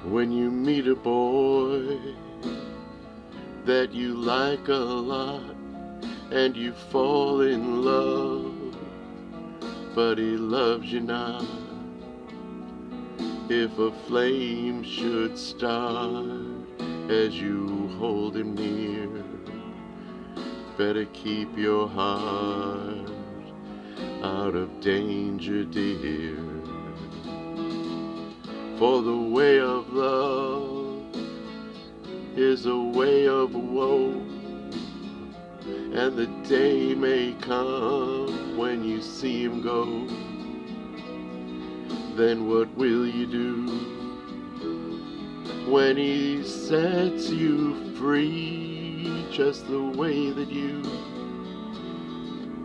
When you meet a boy that you like a lot and you fall in love, but he loves you not. If a flame should start as you hold him near, better keep your heart out of danger, dear. For the way of love is a way of woe, and the day may come when you see him go. Then what will you do when he sets you free, just the way that you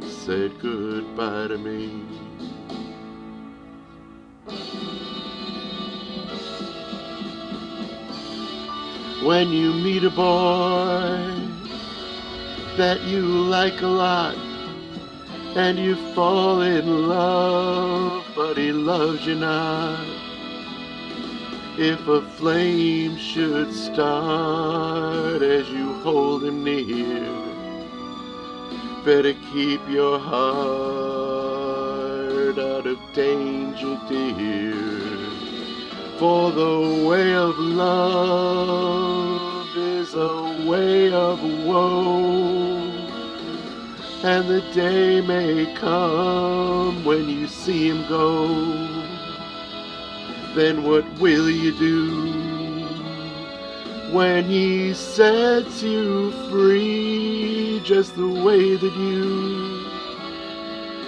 said goodbye to me? When you meet a boy that you like a lot and you fall in love, but he loves you not. If a flame should start as you hold him near, better keep your heart out of danger, dear. For the way of love is a way of woe, and the day may come when you see him go. Then what will you do when he sets you free, just the way that you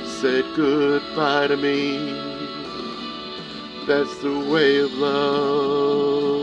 said goodbye to me? That's the way of love.